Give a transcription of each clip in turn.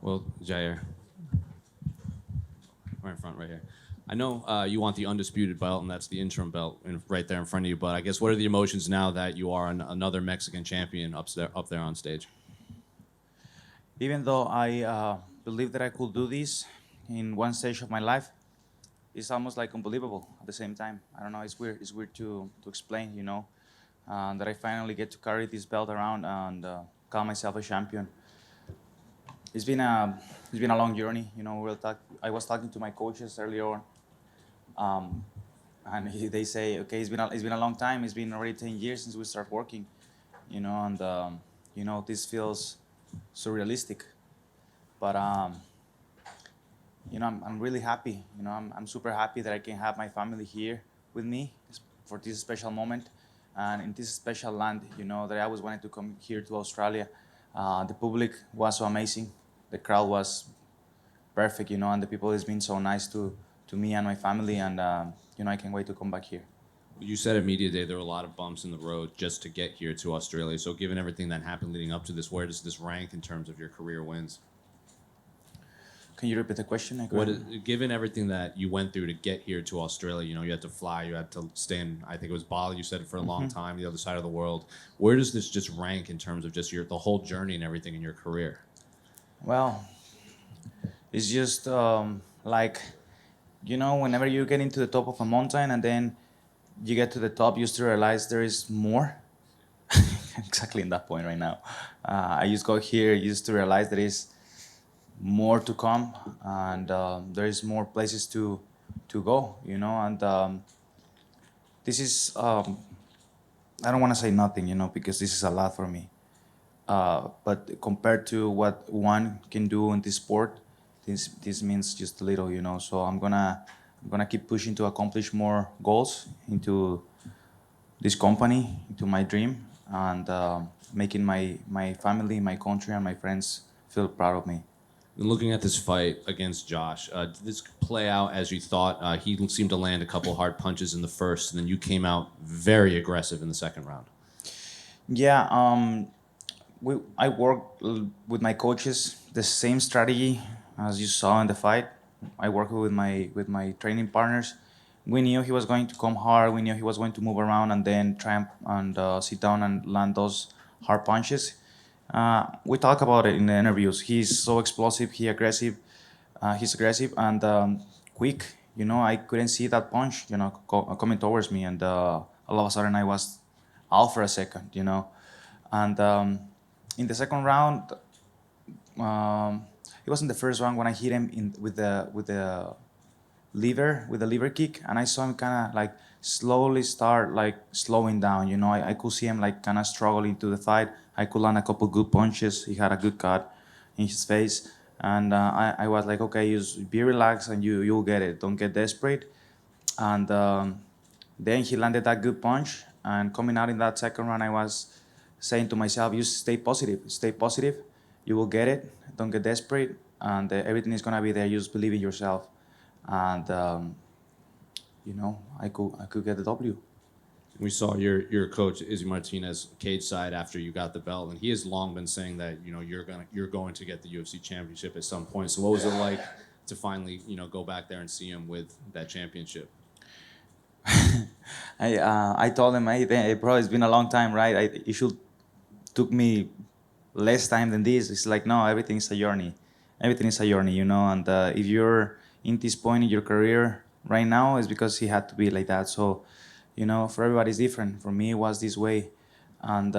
Well, Jair, right in front, right here. I know you want the undisputed belt, and that's the interim belt right there in front of you. But I guess what are the emotions now that you are another Mexican champion up there on stage? Even though I believe that I could do this in one stage of my life, it's almost like unbelievable at the same time. I don't know. It's weird. It's weird to explain. That I finally get to carry this belt around and call myself a champion. It's been a long journey. I was talking to my coaches earlier on, and they say, okay, it's been a long time. It's been already 10 years since we started working. And this feels surrealistic, but I'm really happy. I'm super happy that I can have my family here with me for this special moment and in this special land. That I always wanted to come here to Australia. The public was so amazing. The crowd was perfect. And the people has been so nice to me and my family. And I can't wait to come back here. You said at Media Day there were a lot of bumps in the road just to get here to Australia. So, given everything that happened leading up to this, where does this rank in terms of your career wins? Can you repeat the question? Given everything that you went through to get here to Australia, you had to fly, you had to stay in, I think it was Bali, you said it for a long time, the other side of the world. Where does this just rank in terms of just the whole journey and everything in your career? Well, it's just whenever you get into the top of a mountain and then you get to the top, you still realize there is more. Exactly in that point right now. I just got here, used to realize there is more to come, and there is more places to go. And this is I don't want to say nothing, because this is a lot for me. But compared to what one can do in this sport, this means just a little, So I'm gonna keep pushing to accomplish more goals into this company, into my dream, and making my family, my country, and my friends feel proud of me. And looking at this fight against Josh, did this play out as you thought? He seemed to land a couple hard punches in the first, and then you came out very aggressive in the second round. Yeah, I worked with my coaches the same strategy as you saw in the fight. I worked with my training partners. We knew he was going to come hard. We knew he was going to move around and then try and sit down and land those hard punches. We talk about it in the interviews. He's so explosive. He's aggressive and quick. I couldn't see that punch. Coming towards me, and all of a sudden I was out for a second. And in the second round, it wasn't the first round when I hit him with the lever kick, and I saw him kind of like slowly start like slowing down. I could see him like kind of struggling to the fight. I could land a couple good punches. He had a good cut in his face, and I was like, okay, just be relaxed and you'll get it. Don't get desperate. And then he landed that good punch, and coming out in that second round, I was saying to myself, you stay positive, stay positive. You will get it. Don't get desperate, and everything is gonna be there. You just believe in yourself, and I could get the W. We saw your coach Izzy Martinez cage side after you got the belt, and he has long been saying that you're going to get the UFC championship at some point. So what was it like to finally go back there and see him with that championship? I told him, hey, bro, it's been a long time, right? It should took me less time than this. It's like, no, everything is a journey. Everything is a journey. And if you're in this point in your career right now, it's because he had to be like that. So, for everybody it's different. For me, it was this way. And,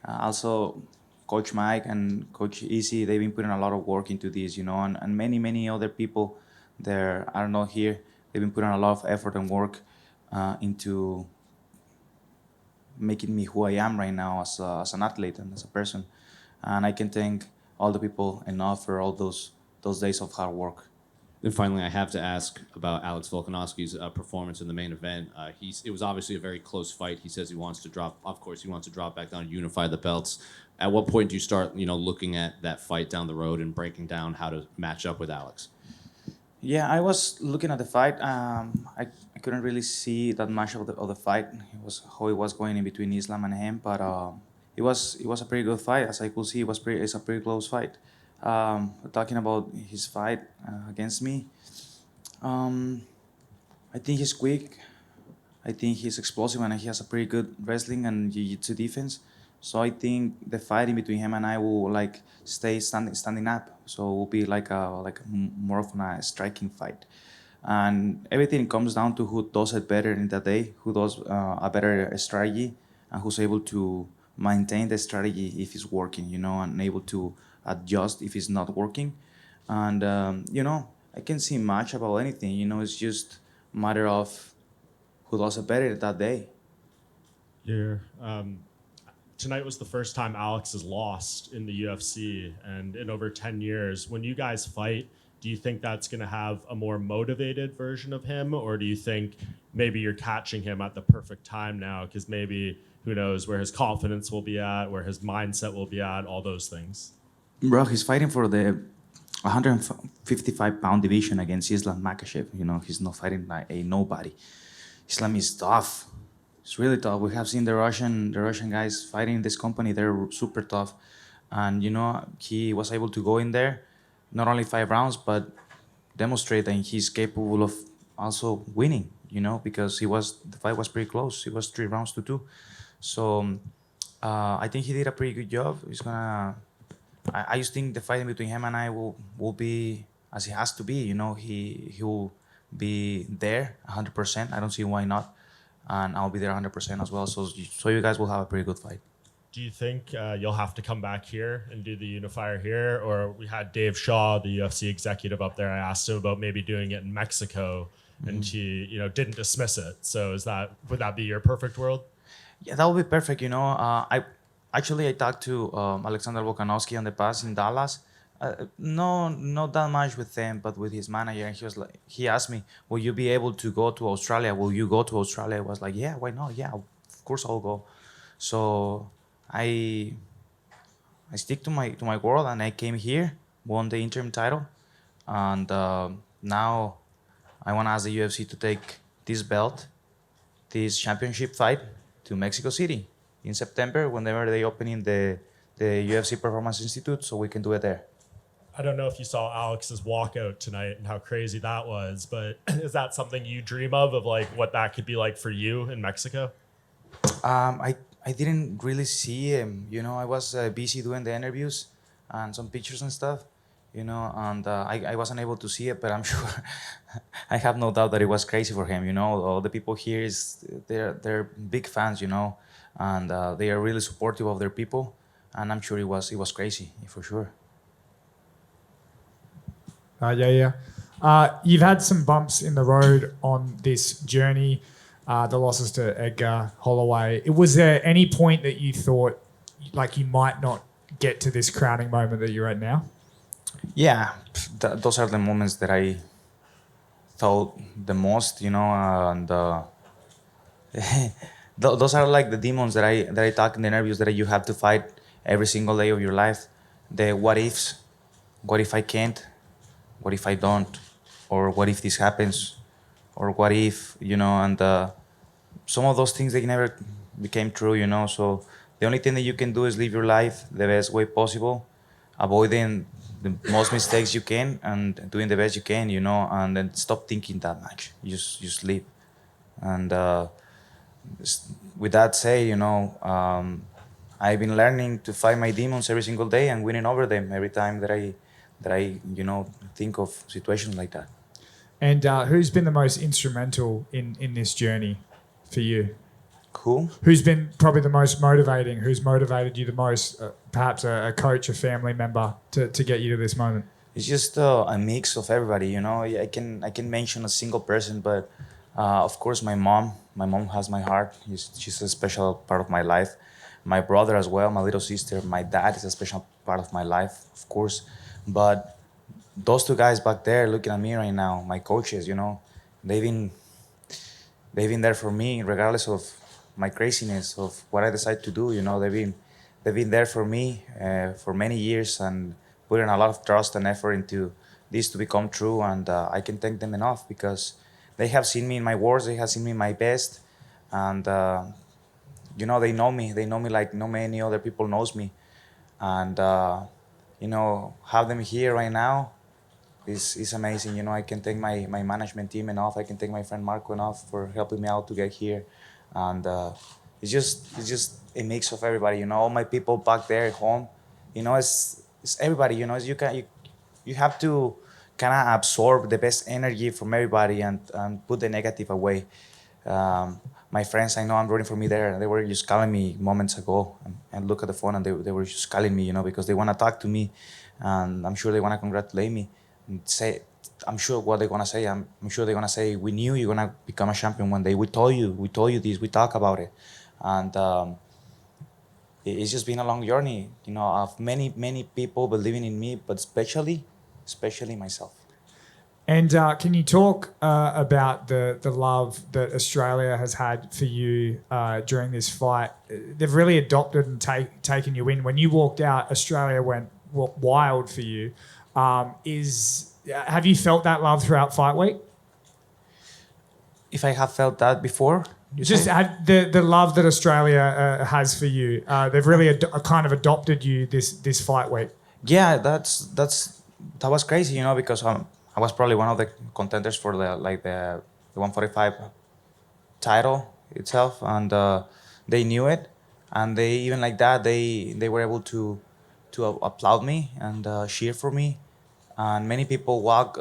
also Coach Mike and Coach Easy, they've been putting a lot of work into this, and many, many other people there, I don't know, here, they've been putting a lot of effort and work into making me who I am right now as an athlete and as a person. And I can thank all the people enough for all those days of hard work. Then finally, I have to ask about Alex Volkanovski's performance in the main event. It was obviously a very close fight. He says he wants to drop. Of course, he wants to drop back down and unify the belts. At what point do you start, looking at that fight down the road and breaking down how to match up with Alex? Yeah, I was looking at the fight. I couldn't really see that much of the fight. It was how it was going in between Islam and him, but it was a pretty good fight. As I could see, it's a pretty close fight. Talking about his fight against me, um, I think he's quick. I think he's explosive and he has a pretty good wrestling and jiu-jitsu defense. So I think the fight in between him and I will like stay standing up. So it will be like more of a striking fight. And everything comes down to who does it better in that day, who does a better strategy, and who's able to maintain the strategy if it's working, and able to adjust if it's not working. And I can see much about anything. It's just matter of who does it better that day. Yair, tonight was the first time Alex has lost in the UFC, and in over 10 years. When you guys fight, do you think that's going to have a more motivated version of him, or do you think maybe you're catching him at the perfect time now? Because maybe who knows where his confidence will be at, where his mindset will be at, all those things. Bro, he's fighting for the 155-pound division against Islam Makhachev. He's not fighting like a nobody. Islam is tough. It's really tough. We have seen the Russian guys fighting in this company. They're super tough, and he was able to go in there, not only 5 rounds, but demonstrate that he's capable of also winning. Because the fight was pretty close. It was 3 rounds to 2. So I think he did a pretty good job. I just think the fight between him and I will be as it has to be. He will be there 100%. I don't see why not, and I'll be there 100% as well. So you guys will have a pretty good fight. Do you think you'll have to come back here and do the unifier here? Or we had Dave Shaw, the UFC executive, up there. I asked him about maybe doing it in Mexico, and he didn't dismiss it. So would that be your perfect world? Yeah, that would be perfect. I talked to Alexander Volkanovski in the past in Dallas. No, not that much with them, but with his manager. And he asked me, "Will you be able to go to Australia? Will you go to Australia?" I was like, "Yeah, why not? Yeah, of course I'll go." So I stick to my world, and I came here, won the interim title, and now I want to ask the UFC to take this belt, this championship fight, to Mexico City in September, whenever they opening the UFC Performance Institute, so we can do it there. I don't know if you saw Alex's walkout tonight and how crazy that was, but is that something you dream of like what that could be like for you in Mexico? I didn't really see him. I was busy doing the interviews and some pictures and stuff. And I wasn't able to see it, but I'm sure I have no doubt that it was crazy for him. All the people here they're big fans. And they are really supportive of their people, and I'm sure it was crazy for sure. Yeah. You've had some bumps in the road on this journey, the losses to Edgar Holloway. Was there any point that you thought like you might not get to this crowning moment that you're at now? Yeah, those are the moments that I thought the most, and those are like the demons that I talk in the interviews that you have to fight every single day of your life. The what ifs. What if I can't? What if I don't? Or what if this happens? Or what if, and some of those things, they never became true, So the only thing that you can do is live your life the best way possible, avoiding the most mistakes you can and doing the best you can, and then stop thinking that much. Just live. And with that said, I've been learning to fight my demons every single day and winning over them every time that I think of situations like that. And who's been the most instrumental in this journey for you? Who? Who's been probably the most motivating? Who's motivated you the most? Perhaps a coach, a family member to get you to this moment? It's just a mix of everybody, I can mention a single person, but of course my mom. My mom has my heart. She's a special part of my life. My brother as well, my little sister. My dad is a special part of my life, of course. But those two guys back there looking at me right now, my coaches, they've been there for me regardless of my craziness, of what I decide to do. They've been there for me for many years and putting a lot of trust and effort into this to become true. And I can thank them enough because they have seen me in my worst, they have seen me in my best, and they know me. They know me like no many other people knows me, and have them here right now is amazing. I can thank my management team enough. I can thank my friend Marco enough for helping me out to get here, and it's just a mix of everybody. All my people back there at home. It's everybody. You have to kind of absorb the best energy from everybody and put the negative away. My friends, I know I'm rooting for me there. They were just calling me moments ago and look at the phone and they were just calling me, because they want to talk to me, and I'm sure they want to congratulate me and say, I'm sure what they're gonna say. I'm sure they're gonna say, we knew you're gonna become a champion one day. We told you this. We talk about it, and it's just been a long journey, of many people believing in me, but especially myself. And can you talk about the love that Australia has had for you during this fight? They've really adopted and taken you in. When you walked out, Australia went wild for you. Have you felt that love throughout fight week? If I have felt that before, Just the love that Australia has for you. They've really kind of adopted you this fight week. yeah, that was crazy, because I was probably one of the contenders for the 145 title itself, and they knew it, and they even like that they were able to applaud me and cheer for me, and many people walk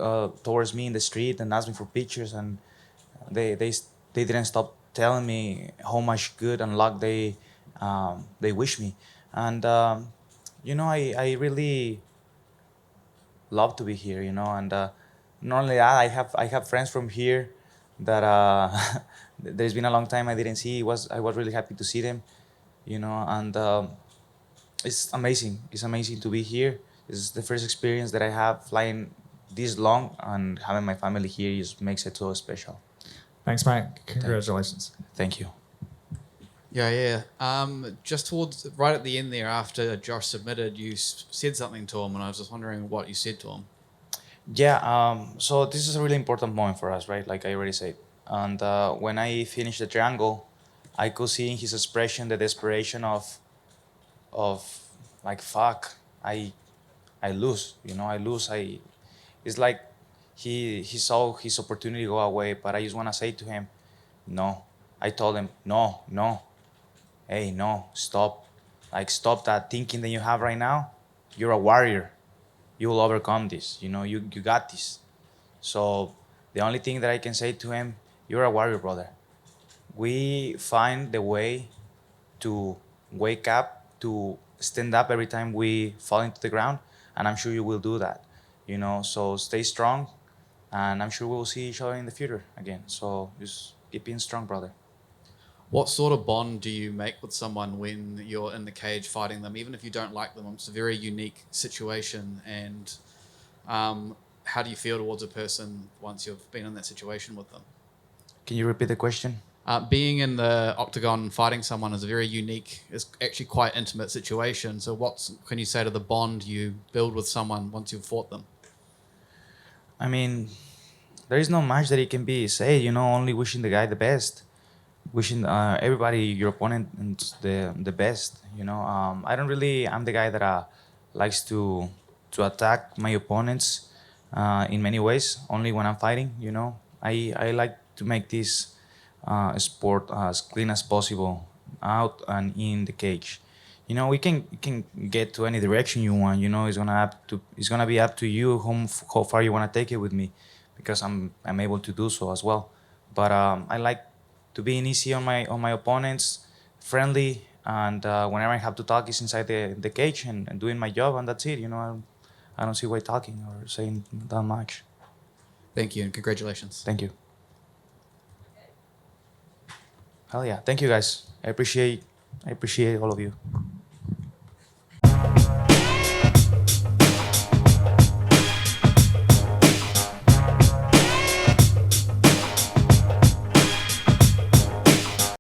towards me in the street and ask me for pictures, and they didn't stop telling me how much good and luck they wish me, and I really love to be here, and not only that, I have friends from here that there's been a long time I didn't see. I was really happy to see them, and it's amazing. It's amazing to be here. This is the first experience that I have flying this long, and having my family here just makes it so special. Thanks, mate. Congratulations. Thank you. Yeah. Just towards right at the end there, after Josh submitted, you said something to him, and I was just wondering what you said to him. Yeah, so this is a really important moment for us, right? Like I already said. And when I finished the triangle, I could see in his expression the desperation of like, fuck, I lose, I lose. It's like he saw his opportunity go away, but I just want to say to him, no. I told him, no, hey, no, stop. Like, stop that thinking that you have right now. You're a warrior. You will overcome this. You got this. So the only thing that I can say to him, you're a warrior, brother. We find the way to wake up, to stand up every time we fall into the ground, and I'm sure you will do that. So stay strong, and I'm sure we'll see each other in the future again. So just keep being strong, brother. What sort of bond do you make with someone when you're in the cage fighting them, even if you don't like them? It's a very unique situation, and how do you feel towards a person once you've been in that situation with them? Can you repeat the question? Being in the octagon fighting someone is a very unique, it's actually quite intimate situation. So what can you say to the bond you build with someone once you've fought them? I mean, there is not much that it can be said, only wishing the guy the best. Wishing everybody, your opponent, the best. I'm the guy that likes to attack my opponents in many ways. Only when I'm fighting, I like to make this sport as clean as possible, out and in the cage. We can get to any direction you want. It's gonna be up to you how far you want to take it with me, because I'm able to do so as well. But I like to being easy on my opponents, friendly, and whenever I have to talk, is inside the cage and doing my job, and that's it. I don't see why talking or saying that much. Thank you, and congratulations. Thank you. Hell yeah, thank you guys. I appreciate all of you.